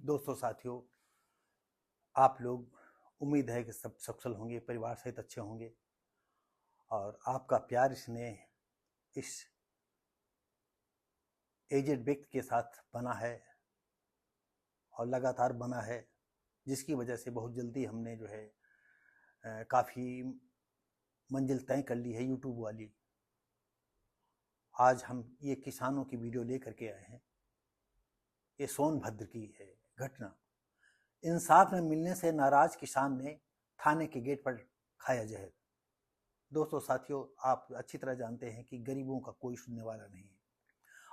दोस्तों साथियों, आप लोग उम्मीद है कि सब सकुशल होंगे, परिवार सहित अच्छे होंगे और आपका प्यार स्नेह इस एजेड व्यक्ति के साथ बना है और लगातार बना है, जिसकी वजह से बहुत जल्दी हमने जो है काफ़ी मंजिल तय कर ली है यूट्यूब वाली। आज हम ये किसानों की वीडियो लेकर के आए हैं। ये सोनभद्र की है घटना। इंसाफ न मिलने से नाराज किसान ने थाने के गेट पर खाया जहर। दोस्तों साथियों, आप अच्छी तरह जानते हैं कि गरीबों का कोई सुनने वाला नहीं है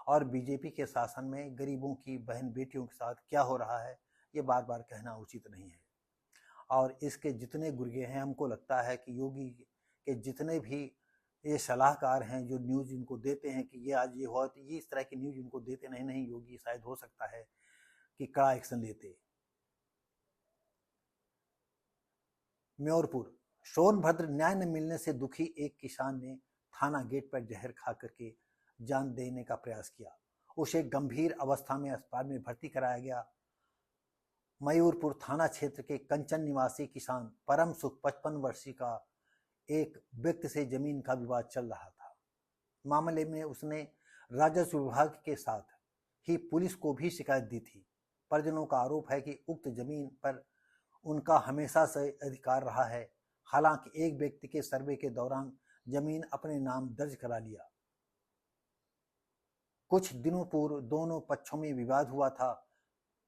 और बीजेपी के शासन में गरीबों की बहन बेटियों के साथ क्या हो रहा है ये बार बार कहना उचित नहीं है। और इसके जितने गुर्गे हैं, हमको लगता है कि योगी के जितने भी ये सलाहकार हैं जो न्यूज़ इनको देते हैं कि ये आज ये हुआ, तो ये इस तरह की न्यूज़ इनको देते नहीं योगी शायद हो सकता है कि कड़ा एक्शन लेते। म्योरपुर सोनभद्र, न्याय न मिलने से दुखी एक किसान ने थाना गेट पर जहर खा करके जान देने का प्रयास किया। उसे गंभीर अवस्था में अस्पताल में भर्ती कराया गया। मयूरपुर थाना क्षेत्र के कंचन निवासी किसान परम सुख 55 वर्षीय का एक व्यक्ति से जमीन का विवाद चल रहा था। मामले में उसने राजस्व विभाग के साथ ही पुलिस को भी शिकायत दी थी। परिजनों का आरोप है कि उक्त जमीन पर उनका हमेशा से अधिकार रहा है। हालांकि एक व्यक्ति के सर्वे के दौरान जमीन अपने नाम दर्ज करा लिया। कुछ दिनों पूर्व दोनों पक्षों में विवाद हुआ था,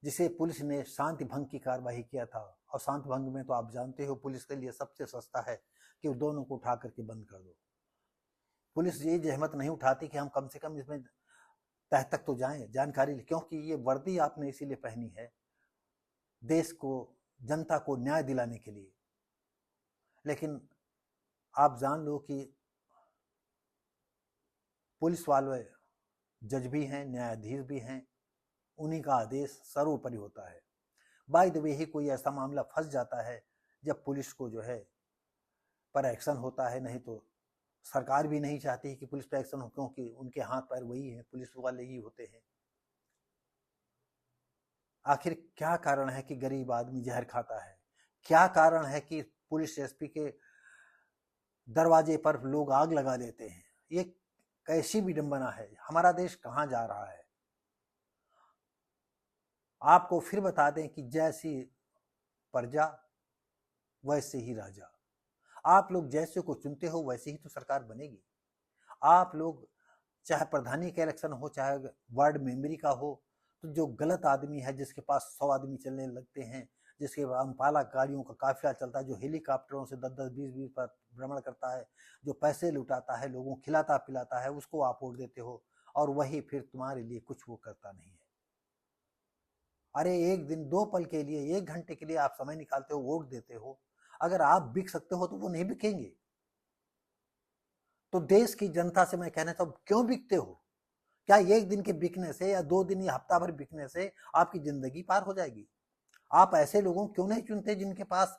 जिसे पुलिस ने शांति भंग की कार्रवाई किया था। और शांति भंग में तो आप जानते हो पुलिस के लिए सबसे सस्ता है कि वो दोनों को उठा करके बंद कर दो। पुलिस ये जहमत नहीं उठाती कि हम कम से कम इसमें तह तक तो जाएं, जानकारी, क्योंकि ये वर्दी आपने इसीलिए पहनी है देश को, जनता को न्याय दिलाने के लिए। लेकिन आप जान लो कि पुलिस वाले जज भी हैं, न्यायाधीश भी हैं, उन्हीं का आदेश सर्वोपरि होता है। बाय द वे ही कोई ऐसा मामला फंस जाता है जब पुलिस को जो है पर एक्शन होता है, नहीं तो सरकार भी नहीं चाहती कि पुलिस पर एक्शन हो, क्योंकि उनके हाथ पैर वही हैं, पुलिस वाले ही होते हैं। आखिर क्या कारण है कि गरीब आदमी जहर खाता है? क्या कारण है कि पुलिस एसपी के दरवाजे पर लोग आग लगा देते हैं? ये कैसी विडंबना है? हमारा देश कहां जा रहा है? आपको फिर बता दें कि जैसी प्रजा वैसे ही राजा। आप लोग जैसे को चुनते हो वैसे ही तो सरकार बनेगी। आप लोग चाहे प्रधानी का इलेक्शन हो, चाहे वार्ड मेंबरी का हो, तो जो गलत आदमी है, जिसके पास 100 आदमी चलने लगते हैं, जिसके अम्पाला गाड़ियों का काफिला चलता है, जो हेलीकॉप्टरों से 10-10, 20-20 पर भ्रमण करता है, जो पैसे लुटाता है, लोगों को खिलाता पिलाता है, उसको आप वोट देते हो और वही फिर तुम्हारे लिए कुछ वो करता नहीं है। अरे एक दिन, 2 पल के लिए, 1 घंटे के लिए आप समय निकालते हो, वोट देते हो। अगर आप बिक सकते हो तो वो नहीं बिकेंगे। तो देश की जनता से मैं कहना चाहता हूं, क्यों बिकते हो? क्या एक दिन के बिकने से या 2 दिन या हफ्ता भर बिकने से आपकी जिंदगी पार हो जाएगी? आप ऐसे लोगों क्यों नहीं चुनते जिनके पास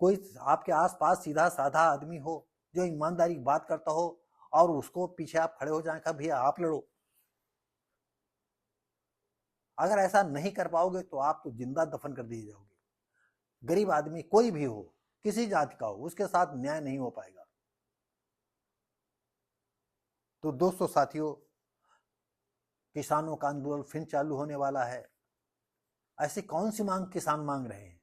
कोई आपके आसपास सीधा साधा आदमी हो, जो ईमानदारी की बात करता हो, और उसको पीछे आप खड़े हो जाए कि भैया आप लड़ो। अगर ऐसा नहीं कर पाओगे तो आप तो जिंदा दफन कर दिए जाओगे। गरीब आदमी कोई भी हो, किसी जाति का हो, उसके साथ न्याय नहीं हो पाएगा। तो दोस्तों साथियों, किसानों का आंदोलन फिर चालू होने वाला है। ऐसी कौन सी मांग किसान मांग रहे हैं?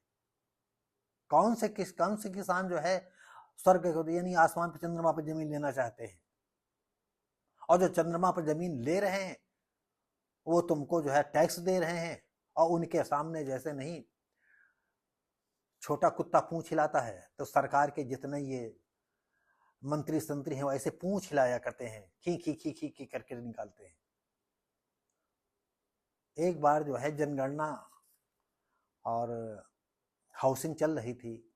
कौन से किसान जो है स्वर्ग यानी आसमान पर, चंद्रमा पर जमीन लेना चाहते हैं? और जो चंद्रमा पर जमीन ले रहे हैं वो तुमको जो है टैक्स दे रहे हैं, और उनके सामने जैसे नहीं छोटा कुत्ता पूंछ हिलाता है, तो सरकार के जितने ये मंत्री संतरी हैं वो ऐसे पूंछ हिलाया करते हैं, खी खी खी खी खी करके निकालते हैं। एक बार जो है जनगणना और हाउसिंग चल रही थी,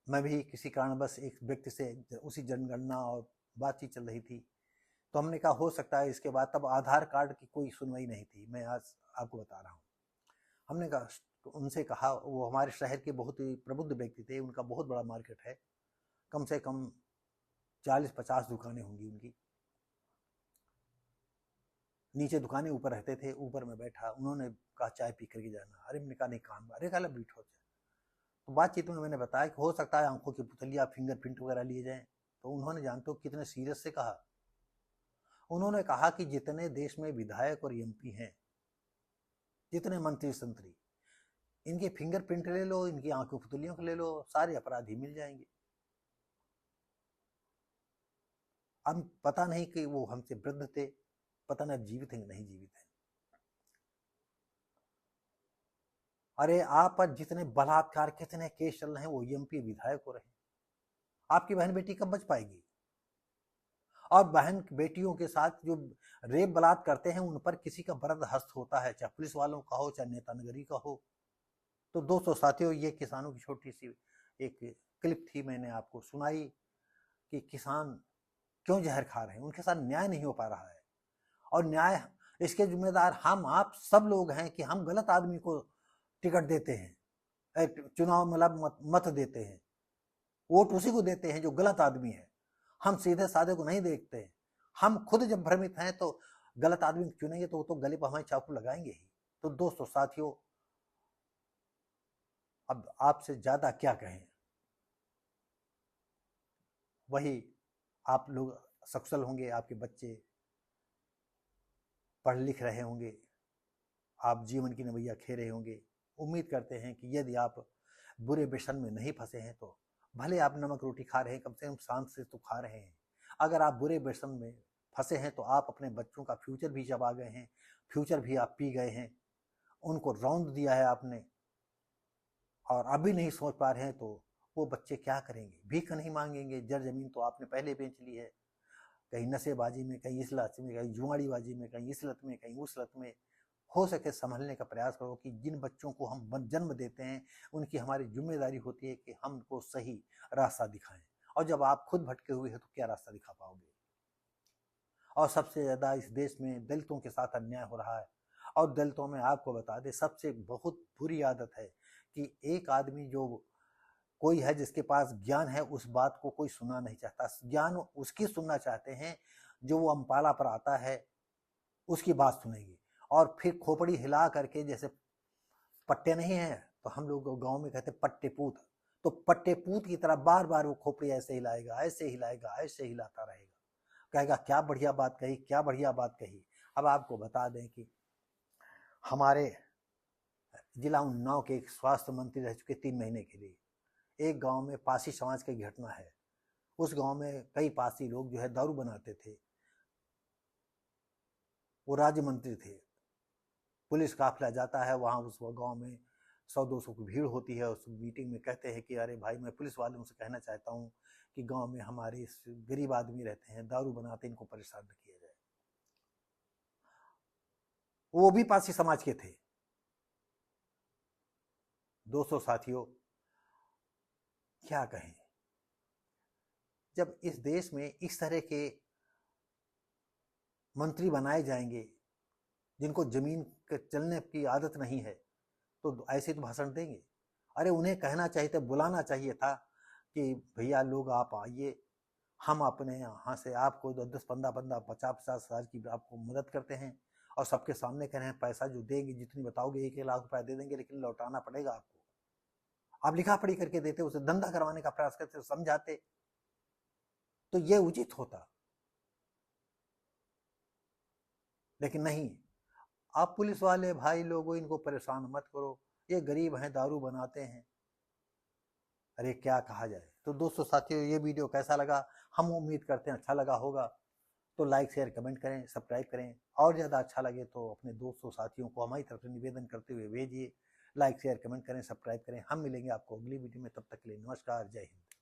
मैं भी किसी कारणवश एक व्यक्ति से उसी जनगणना और बातचीत चल रही थी, तो हमने कहा हो सकता है इसके बाद, तब आधार कार्ड की कोई सुनवाई नहीं थी, मैं आज आपको बता रहा हूँ। हमने कहा, तो उनसे कहा, वो हमारे शहर के बहुत ही प्रबुद्ध व्यक्ति थे, उनका बहुत बड़ा मार्केट है, कम से कम 40-50 दुकानें होंगी उनकी। नीचे दुकानें ऊपर रहते थे, ऊपर में बैठा, उन्होंने कहा चाय पी करके जाना। अरे मैंने कहा नहीं काम, अरे कहा बैठो। तो बातचीत में मैंने बताया कि हो सकता है आंखों की पुतलियाँ, फिंगरप्रिंट वगैरह लिए जाएं। तो उन्होंने जानते हो कितने सीरियस से कहा, उन्होंने कहा कि जितने देश में विधायक और एमपी हैं, जितने मंत्री संतरी, इनके फिंगरप्रिंट ले लो, इनकी आंखों पुतलियों को ले लो, सारे अपराधी मिल जाएंगे। अब पता नहीं कि वो हमसे वृद्ध थे, पता नहीं जीवित हैं नहीं जीवित हैं। अरे आप पर जितने बलात्कार, कितने केस चल रहे हैं, वो एमपी विधायक हो रहे हैं। आपकी बहन बेटी कब बच पाएगी? और बहन बेटियों के साथ जो रेप बलात्कार करते हैं, उन पर किसी का बरद हस्त होता है, चाहे पुलिस वालों का हो, चाहे नेता नगरी का हो। तो दोस्तों साथियों, ये किसानों की छोटी सी एक क्लिप थी, मैंने आपको सुनाई कि किसान क्यों जहर खा रहे हैं, उनके साथ न्याय नहीं हो पा रहा है। और न्याय, इसके जिम्मेदार हम आप सब लोग हैं कि हम गलत आदमी को टिकट देते हैं, चुनाव मतलब मत देते हैं, वोट उसी को देते हैं जो गलत आदमी है। हम सीधे साधे को नहीं देखते हैं। हम खुद जब भ्रमित हैं तो गलत आदमी चुनेंगे तो वो तो गले पर हमें चाकू लगाएंगे ही। तो दोस्तों साथियों, अब आपसे ज्यादा क्या कहें, वही आप लोग सकुशल होंगे, आपके बच्चे पढ़ लिख रहे होंगे, आप जीवन की नवैया खेल रहे होंगे। उम्मीद करते हैं कि यदि आप बुरे व्यसन में नहीं फंसे हैं तो भले आप नमक रोटी खा रहे हैं, कम से कम शांत से तो खा रहे हैं। अगर आप बुरे व्यसन में फंसे हैं तो आप अपने बच्चों का फ्यूचर भी चबा गए हैं, फ्यूचर भी आप पी गए हैं, उनको रौंद दिया है आपने, और अभी नहीं सोच पा रहे हैं तो वो बच्चे क्या करेंगे? भीख नहीं मांगेंगे, जर जमीन तो आपने पहले बेच ली है, कहीं नशेबाजी में, कहीं इस लत में, कहीं जुआड़ीबाजी में, कहीं इस लत में, कहीं उस लत में। हो सके संभलने का प्रयास करो कि जिन बच्चों को हम जन्म देते हैं, उनकी हमारी जिम्मेदारी होती है कि हम उनको सही रास्ता दिखाएं। और जब आप खुद भटके हुए हैं तो क्या रास्ता दिखा पाओगे? और सबसे ज़्यादा इस देश में दलितों के साथ अन्याय हो रहा है। और दलितों में आपको बता दें, सबसे बहुत बुरी आदत है कि एक आदमी जो कोई है जिसके पास ज्ञान है, उस बात को कोई सुनना नहीं चाहता। ज्ञान उसकी सुनना चाहते हैं जो वो अम्पाला पर आता है, उसकी बात सुनेंगे। और फिर खोपड़ी हिला करके, जैसे पट्टे नहीं है तो हम लोग गांव में कहते पट्टे पूत, तो पट्टे पूत की तरह बार बार वो खोपड़ी ऐसे हिलाएगा, ऐसे हिलाएगा, ऐसे हिलाता रहेगा, कहेगा क्या बढ़िया बात कही, क्या बढ़िया बात कही। अब आपको बता दें कि हमारे जिला उन्नाव के एक स्वास्थ्य मंत्री रह चुके 3 महीने के लिए। एक गांव में पासी समाज की घटना है। उस गांव में कई पासी लोग जो है दारू बनाते थे, वो राज्य मंत्री थे। पुलिस काफिला जाता है वहां, उस गांव में 100-200 की भीड़ होती है। उस मीटिंग में कहते हैं कि अरे भाई, मैं पुलिस वालों से कहना चाहता हूं कि गांव में हमारे गरीब आदमी रहते हैं, दारू बनाते, इनको परेशान न किया जाए। वो भी पासी समाज के थे। दोस्तों साथियों, क्या कहें, जब इस देश में इस तरह के मंत्री बनाए जाएंगे जिनको जमीन के चलने की आदत नहीं है, तो ऐसे तो भाषण देंगे? अरे उन्हें कहना चाहिए था, बुलाना चाहिए था कि भैया लोग आप आइए, हम अपने यहाँ से आपको 10-15, 50-50 हज़ार की आपको मदद करते हैं, और सबके सामने कह रहे हैं पैसा जो देंगे, जितनी बताओगे 1 लाख रुपया दे देंगे, लेकिन लौटाना पड़ेगा आपको। आप लिखा पढ़ी करके देते, उसे धंधा करवाने का प्रयास करते, समझाते तो ये उचित होता। लेकिन नहीं, आप पुलिस वाले भाई लोगों, इनको परेशान मत करो, ये गरीब हैं, दारू बनाते हैं। अरे क्या कहा जाए। तो दोस्तों साथियों, ये वीडियो कैसा लगा? हम उम्मीद करते हैं अच्छा लगा होगा। तो लाइक शेयर कमेंट करें, सब्सक्राइब करें, और ज़्यादा अच्छा लगे तो अपने दोस्तों साथियों को हमारी तरफ से निवेदन करते हुए भेजिए। लाइक शेयर कमेंट करें, सब्सक्राइब करें। हम मिलेंगे आपको अगली वीडियो में, तब तक के लिए नमस्कार, जय हिंद।